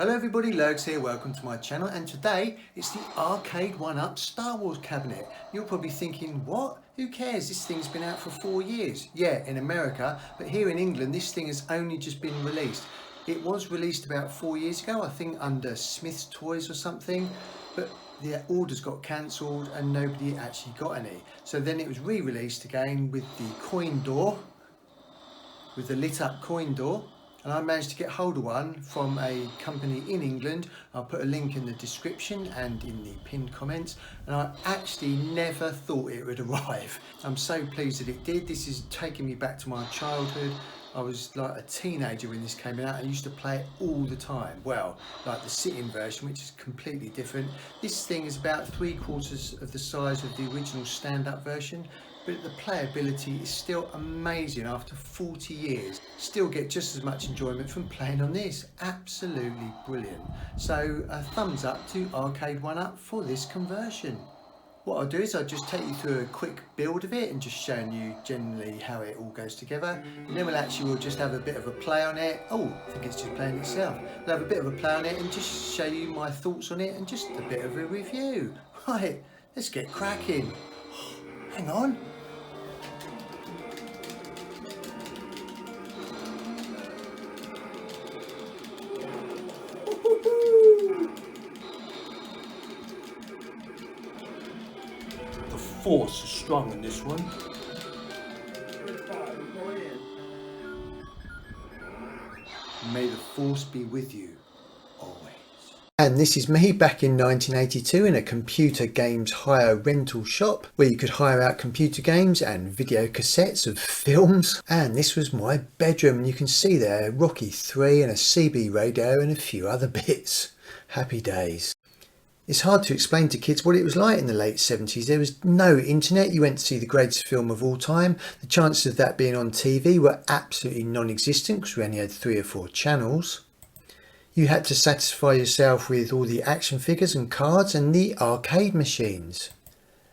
Hello everybody, Lurgs here, welcome to my channel, and today it's the Arcade1Up Star Wars Cabinet. You're probably thinking, what? Who cares? This thing's been out for 4 years. Yeah, in America, but here in England this thing has only just been released. It was released about 4 years ago, I think under Smith's Toys or something, but the orders got cancelled and nobody actually got any. So then it was re-released again with the coin door, with the lit up coin door. And I managed to get hold of one from a company in England. I'll put a link in the description and in the pinned comments. And I actually never thought it would arrive. I'm so pleased that it did. This is taking me back to my childhood. I was like a teenager when this came out. I used to play it all the time. Well, like the sitting version, which is completely different. This thing is about 3/4 of the size of the original stand-up version. But the playability is still amazing after 40 years. Still get just as much enjoyment from playing on this. Absolutely brilliant. So a thumbs up to Arcade1Up for this conversion. What I'll do is I'll just take you through a quick build of it and just showing you generally how it all goes together. And then we'll just have a bit of a play on it. Oh, I think it's just playing itself. We'll have a bit of a play on it and just show you my thoughts on it and just a bit of a review. Right, let's get cracking. Hang on. The force is strong in this one. May the force be with you always. And this is me back in 1982 in a computer games hire rental shop where you could hire out computer games and video cassettes of films. And this was my bedroom, and you can see there Rocky 3 and a CB radio and a few other bits. Happy days. It's hard to explain to kids what it was like in the late 70s. There was no internet. You went to see the greatest film of all time. The chances of that being on TV were absolutely non-existent because we only had 3 or 4 channels. You had to satisfy yourself with all the action figures and cards and the arcade machines.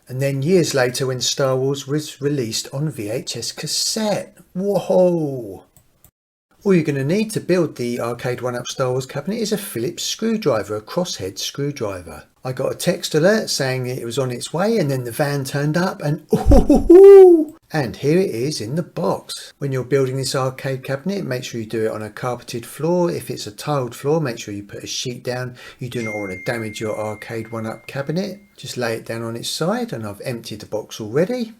And then years later when Star Wars was released on VHS cassette. Whoa! All you're going to need to build the Arcade1Up Star Wars cabinet is a Phillips screwdriver, a crosshead screwdriver. I got a text alert saying it was on its way, and then the van turned up and ooh! And here it is in the box. When you're building this arcade cabinet, make sure you do it on a carpeted floor. If it's a tiled floor, make sure you put a sheet down. You do not want to damage your Arcade1Up cabinet. Just lay it down on its side, and I've emptied the box already.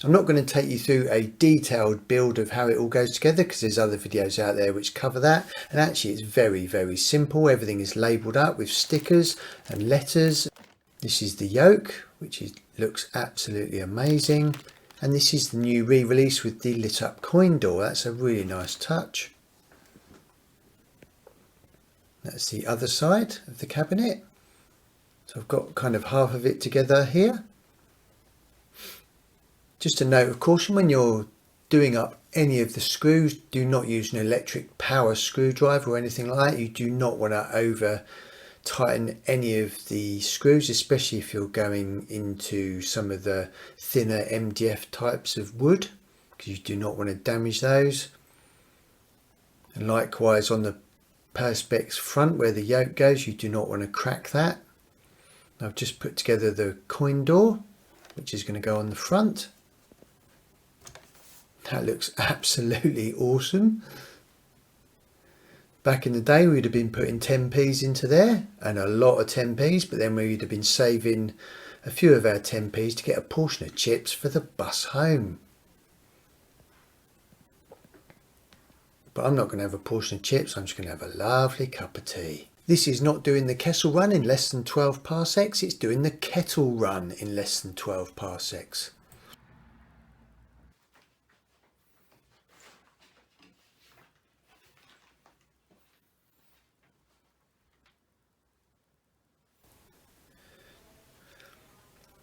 I'm not going to take you through a detailed build of how it all goes together because there's other videos out there which cover that, and actually it's very simple. Everything is labelled up with stickers and letters. This is the yoke, which looks absolutely amazing, and this is the new re-release with the lit up coin door. That's a really nice touch. That's the other side of the cabinet. So I've got kind of half of it together here. Just a note of caution, when you're doing up any of the screws, do not use an electric power screwdriver or anything like that. You do not want to over tighten any of the screws, especially if you're going into some of the thinner MDF types of wood, because you do not want to damage those. And likewise on the perspex front where the yoke goes, you do not want to crack that. I've just put together the coin door, which is going to go on the front. That looks absolutely awesome. Back in the day we would have been putting 10p's into there, and a lot of 10p's, but then we would have been saving a few of our 10p's to get a portion of chips for the bus home. But I'm not going to have a portion of chips, I'm just going to have a lovely cup of tea. This is not doing the Kessel run in less than 12 parsecs, it's doing the kettle run in less than 12 parsecs.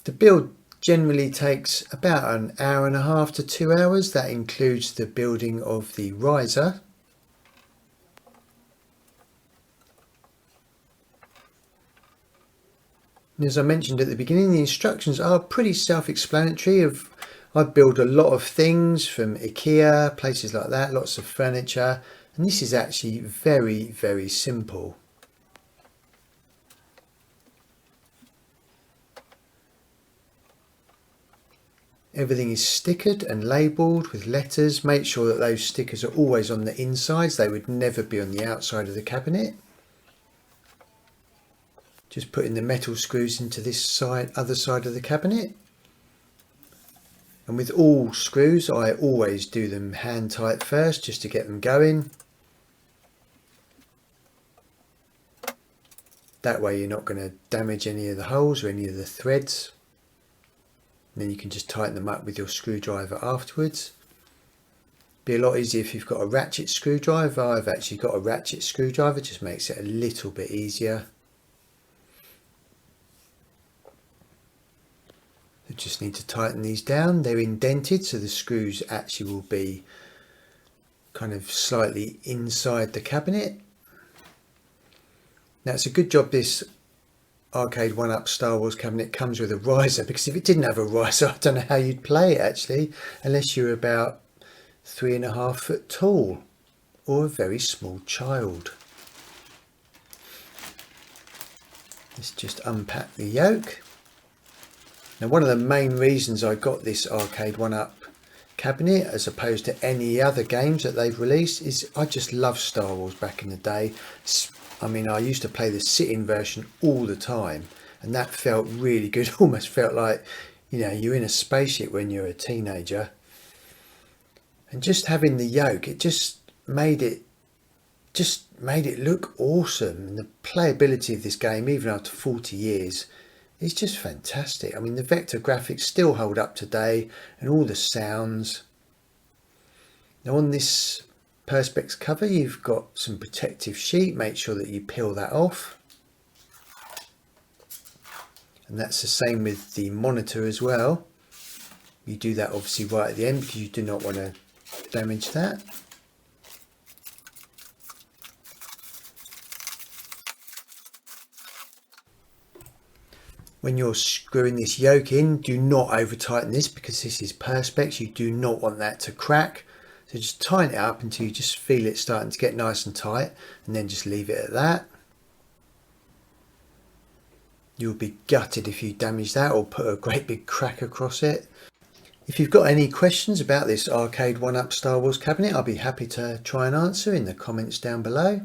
The build generally takes about an hour and a half to 2 hours. That includes the building of the riser. And as I mentioned at the beginning, the instructions are pretty self-explanatory. I build a lot of things from IKEA, places like that, lots of furniture, And this is actually very, very simple. Everything is stickered and labelled with letters. Make sure that those stickers are always on the insides. They would never be on the outside of the cabinet. Just putting the metal screws into this side, other side of the cabinet. And with all screws, I always do them hand tight first, just to get them going. That way you're not going to damage any of the holes or any of the threads. And then you can just tighten them up with your screwdriver afterwards. Be a lot easier if you've got a ratchet screwdriver. I've actually got a ratchet screwdriver, just makes it a little bit easier. You just need to tighten these down. They're indented, so the screws actually will be kind of slightly inside the cabinet. Now it's a good job this Arcade1Up Star Wars cabinet comes with a riser, because if it didn't have a riser, I don't know how you'd play it actually, unless you're about 3.5 foot tall or a very small child. Let's just unpack the yoke. Now one of the main reasons I got this Arcade1Up cabinet as opposed to any other games that they've released is I just love Star Wars back in the day. I mean, I used to play the sit-in version all the time, and that felt really good. Almost felt like, you know, you're in a spaceship when you're a teenager. And just having the yoke, it just made it look awesome. And the playability of this game, even after 40 years, is just fantastic. I mean, the vector graphics still hold up today, and all the sounds. Now on this Perspex cover, you've got some protective sheet. Make sure that you peel that off. And that's the same with the monitor as well. You do that obviously right at the end, because you do not want to damage that. When you're screwing this yoke in, do not over tighten this, because this is Perspex. You do not want that to crack. So just tighten it up until you just feel it starting to get nice and tight, and then just leave it at that. You'll be gutted if you damage that or put a great big crack across it. If you've got any questions about this Arcade1Up Star Wars cabinet, I'll be happy to try and answer in the comments down below.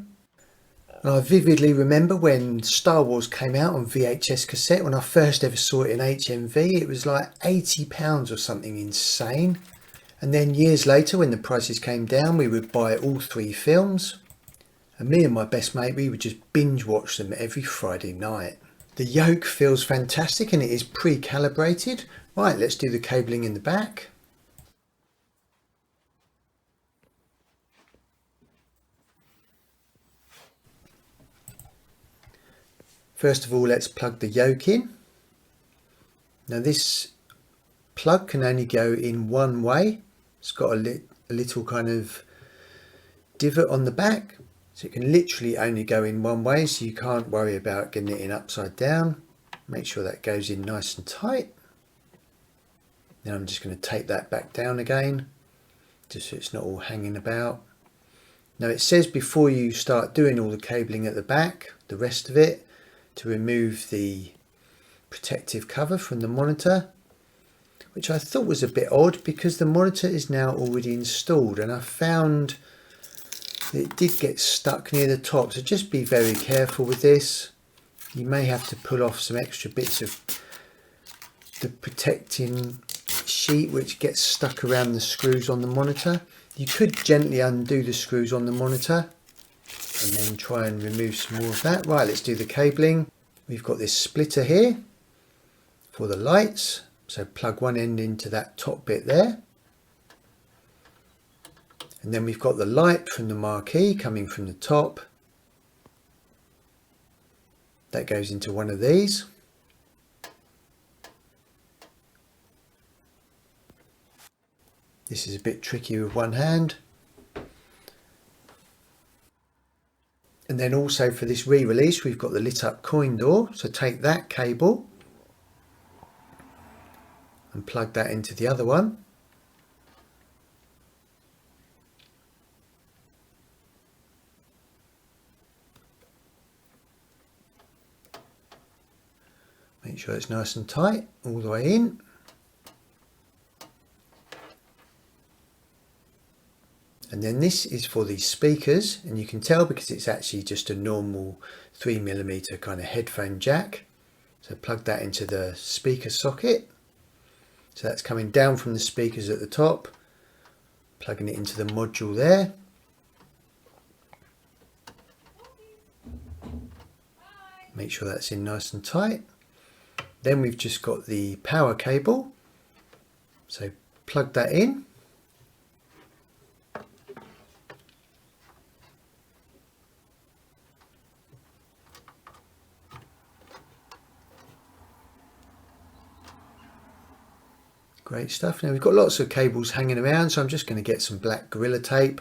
And I vividly remember when Star Wars came out on VHS cassette. When I first ever saw it in HMV, it was like £80 or something insane. And then years later, when the prices came down, we would buy all 3 films. And me and my best mate, we would just binge watch them every Friday night. The yoke feels fantastic, and it is pre-calibrated. Right, let's do the cabling in the back. First of all, let's plug the yoke in. Now this plug can only go in one way. It's got a little kind of divot on the back, so it can literally only go in one way, so you can't worry about getting it in upside down. Make sure that goes in nice and tight. Then I'm just going to take that back down again, just so it's not all hanging about. Now it says before you start doing all the cabling at the back, the rest of it, to remove the protective cover from the monitor, which I thought was a bit odd, because the monitor is now already installed, and I found that it did get stuck near the top, so just be very careful with this. You may have to pull off some extra bits of the protecting sheet which gets stuck around the screws on the monitor. You could gently undo the screws on the monitor and then try and remove some more of that. Right, let's do the cabling. We've got this splitter here for the lights, so plug one end into that top bit there, and then we've got the light from the marquee coming from the top. That goes into one of these. This is a bit tricky with one hand. And then also for this re-release, we've got the lit up coin door. So take that cable and plug that into the other one. Make sure it's nice and tight all the way in. And then this is for the speakers, and you can tell because it's actually just a normal 3mm kind of headphone jack. So plug that into the speaker socket. So that's coming down from the speakers at the top, plugging it into the module there. Make sure that's in nice and tight. Then we've just got the power cable. So plug that in. Great stuff. Now we've got lots of cables hanging around, so I'm just going to get some black Gorilla Tape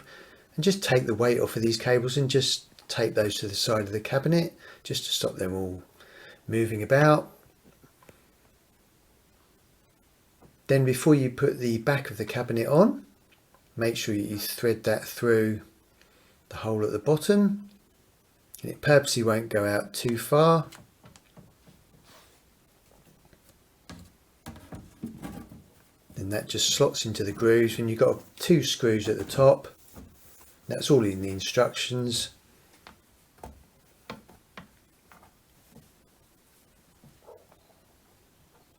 and just take the weight off of these cables and just tape those to the side of the cabinet just to stop them all moving about. Then before you put the back of the cabinet on, make sure you thread that through the hole at the bottom, and it purposely won't go out too far. Then that just slots into the grooves, and you've got 2 screws at the top. That's all in the instructions.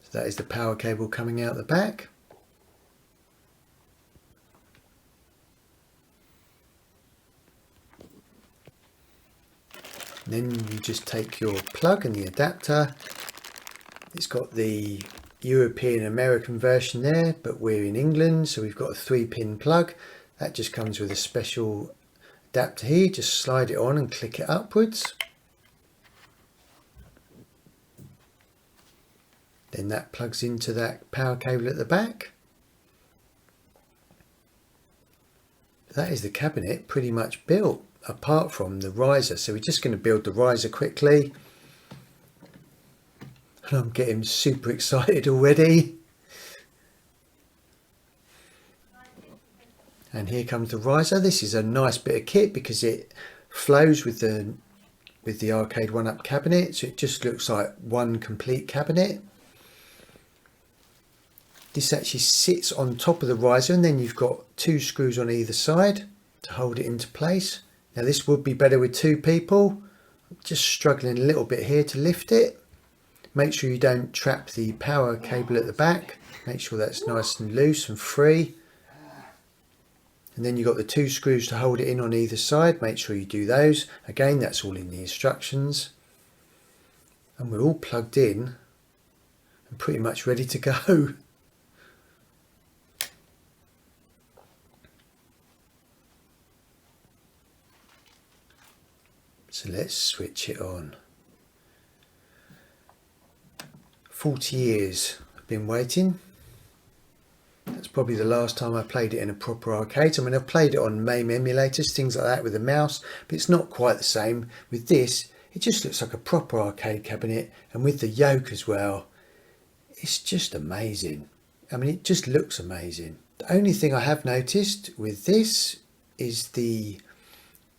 So that is the power cable coming out the back. And then you just take your plug and the adapter. It's got the European American version there, but we're in England, so we've got a 3-pin plug. That just comes with a special adapter here. Just slide it on and click it upwards. Then that plugs into that power cable at the back. That is the cabinet pretty much built, apart from the riser. So we're just going to build the riser quickly. And I'm getting super excited already. And here comes the riser. This is a nice bit of kit because it flows with the Arcade1Up cabinet, so it just looks like one complete cabinet. This actually sits on top of the riser, and then you've got 2 screws on either side to hold it into place. Now this would be better with 2 people. I'm just struggling a little bit here to lift it. Make sure you don't trap the power cable at the back. Make sure that's nice and loose and free. And then you've got the 2 screws to hold it in on either side. Make sure you do those. Again, that's all in the instructions. And we're all plugged in and pretty much ready to go. So let's switch it on. 40 years I've been waiting. That's probably the last time I played it in a proper arcade. I mean, I've played it on MAME emulators, things like that with a mouse, but it's not quite the same. With this, it just looks like a proper arcade cabinet, and with the yoke as well, it's just amazing. I mean, it just looks amazing. The only thing I have noticed with this is the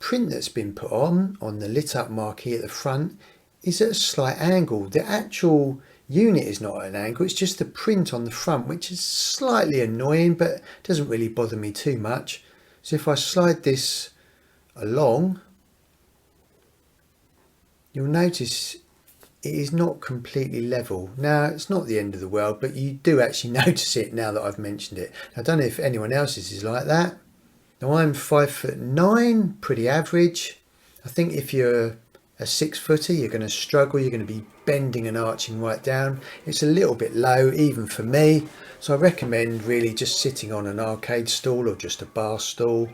print that's been put on the lit up marquee at the front is at a slight angle. The actual unit is not at an angle, it's just the print on the front, which is slightly annoying, but doesn't really bother me too much. So if I slide this along, you'll notice it is not completely level. Now, it's not the end of the world, but you do actually notice it now that I've mentioned it. I don't know if anyone else's is like that. Now, I'm 5'9", pretty average. I think if you're a 6-footer, you're going to struggle. You're going to be bending and arching right down. It's a little bit low, even for me. So I recommend really just sitting on an arcade stool or just a bar stool.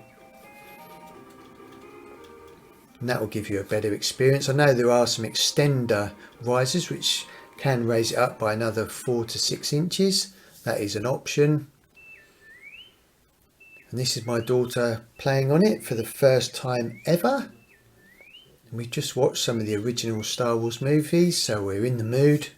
And that will give you a better experience. I know there are some extender risers which can raise it up by another 4 to 6 inches. That is an option. And this is my daughter playing on it for the first time ever. And we've just watched some of the original Star Wars movies, so we're in the mood.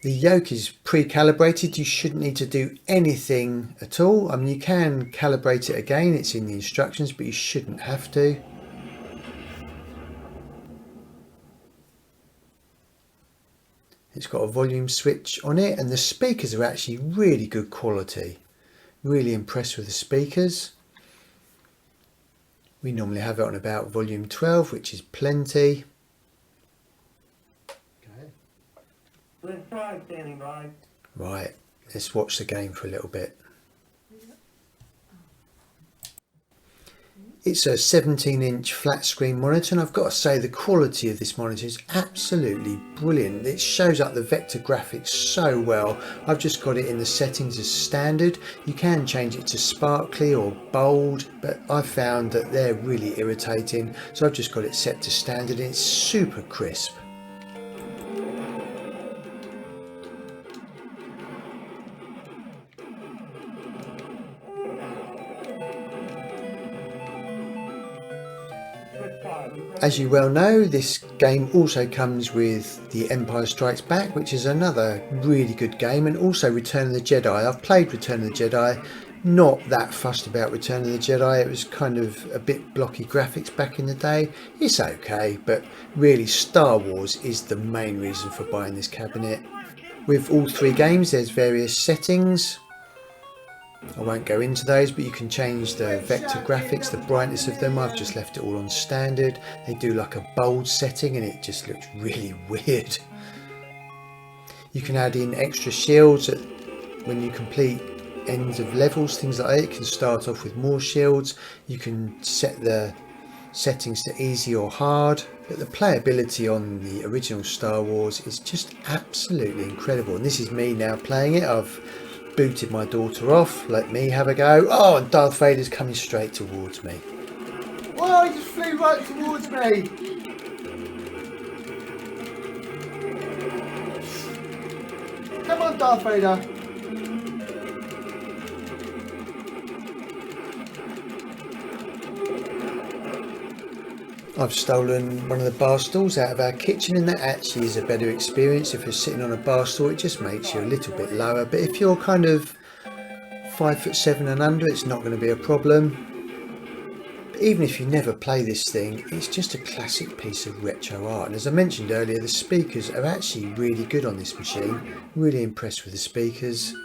The yoke is pre-calibrated. You shouldn't need to do anything at all. I mean, you can calibrate it again. It's in the instructions, but you shouldn't have to. It's got a volume switch on it, and the speakers are actually really good quality. Really impressed with the speakers. We normally have it on about volume 12, which is plenty. Right, let's watch the game for a little bit. It's a 17-inch flat screen monitor, and I've got to say the quality of this monitor is absolutely brilliant. It shows up the vector graphics so well. I've just got it in the settings as standard. You can change it to sparkly or bold, but I've found that they're really irritating, so I've just got it set to standard and it's super crisp. As you well know, this game also comes with The Empire Strikes Back, which is another really good game, and also Return of the Jedi. I've played Return of the Jedi, not that fussed about Return of the Jedi. It was kind of a bit blocky graphics back in the day. It's okay, but really Star Wars is the main reason for buying this cabinet. With all three games there's various settings. I won't go into those, but you can change the vector graphics, the brightness of them. I've just left it all on standard. They do like a bold setting and it just looks really weird. You can add in extra shields when you complete ends of levels, things like that. You can start off with more shields. You can set the settings to easy or hard, but the playability on the original Star Wars is just absolutely incredible. And this is me now playing it. I've booted my daughter off. Let me have a go. Oh, and Darth Vader's coming straight towards me. Whoa, he just flew right towards me. Come on, Darth Vader. I've stolen one of the bar stools out of our kitchen, and that actually is a better experience. If you're sitting on a bar stool, it just makes you a little bit lower, but if you're kind of 5'7" and under, it's not going to be a problem. But even if you never play this thing, it's just a classic piece of retro art, and as I mentioned earlier, the speakers are actually really good on this machine. Really impressed with the speakers.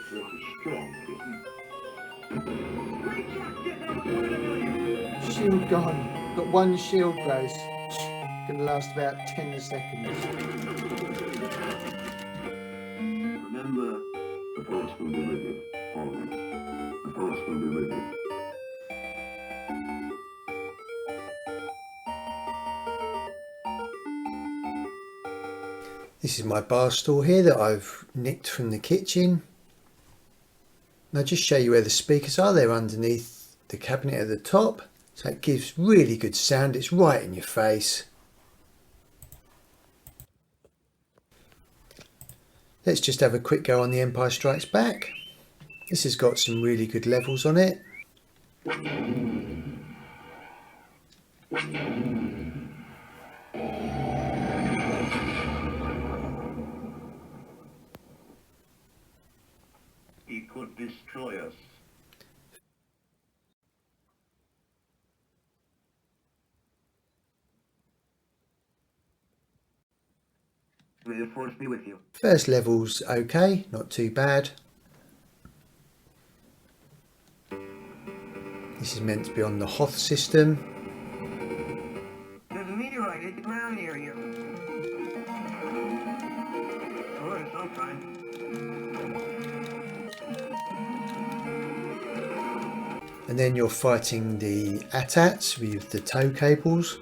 Shield gone. Got one shield base. Gonna last about 10 seconds. Remember, the force will be with you, always. The force will be with you. This is my bar stool here that I've nicked from the kitchen. And I'll just show you where the speakers are. They're underneath the cabinet at the top. So it gives really good sound. It's right in your face. Let's just have a quick go on The Empire Strikes Back. This has got some really good levels on it. He could destroy us. May the force be with you. First level's okay, not too bad. This is meant to be on the Hoth system. There's a meteorite hit the ground near you. Or at some time. And then you're fighting the AT-ATs with the tow cables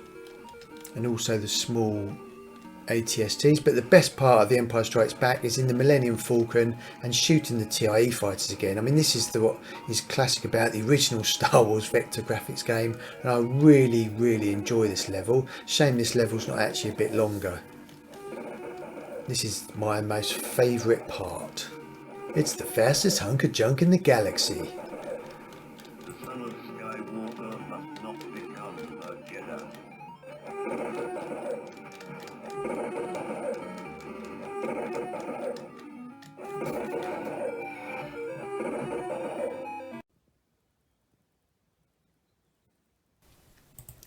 and also the small ATSTs, but the best part of The Empire Strikes Back is in the Millennium Falcon and shooting the TIE fighters again. I mean, this is what is classic about the original Star Wars vector graphics game, and I really enjoy this level. Shame this level's not actually a bit longer. This is my most favourite part. It's the fastest hunk of junk in the galaxy. The son of Skywalker must not become a Jedi.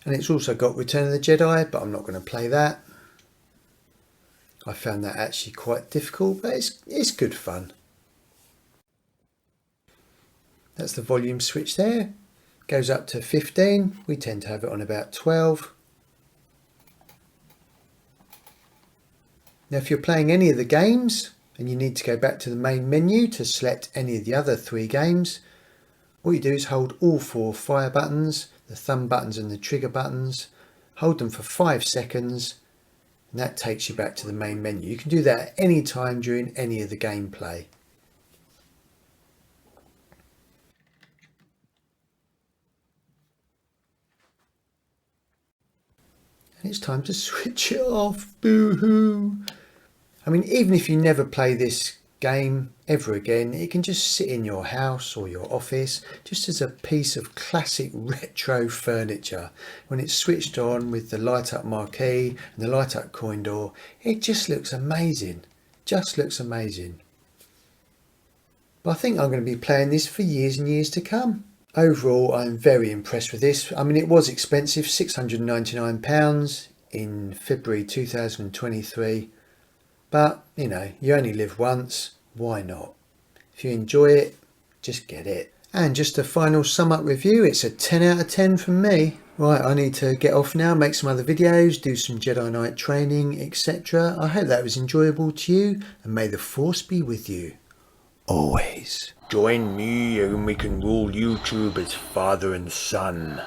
And it's also got Return of the Jedi, but I'm not going to play that. I found that actually quite difficult, but it's good fun. That's the volume switch there. Goes up to 15. We tend to have it on about 12. Now if you're playing any of the games and you need to go back to the main menu to select any of the other 3 games, all you do is hold all 4 fire buttons, the thumb buttons and the trigger buttons, hold them for 5 seconds, and that takes you back to the main menu. You can do that at any time during any of the gameplay. And it's time to switch it off. Boo-hoo! I mean, even if you never play this game ever again, it can just sit in your house or your office just as a piece of classic retro furniture. When it's switched on with the light up marquee and the light up coin door, it just looks amazing. Just looks amazing. But I think I'm going to be playing this for years and years to come. Overall, I'm very impressed with this. I mean, it was expensive, £699 in February 2023. But, you know, you only live once, why not? If you enjoy it, just get it. And just a final sum up review, it's a 10 out of 10 from me. Right, I need to get off now, make some other videos, do some Jedi Knight training, etc. I hope that was enjoyable to you, and may the Force be with you. Always. Join me and we can rule YouTube as father and son.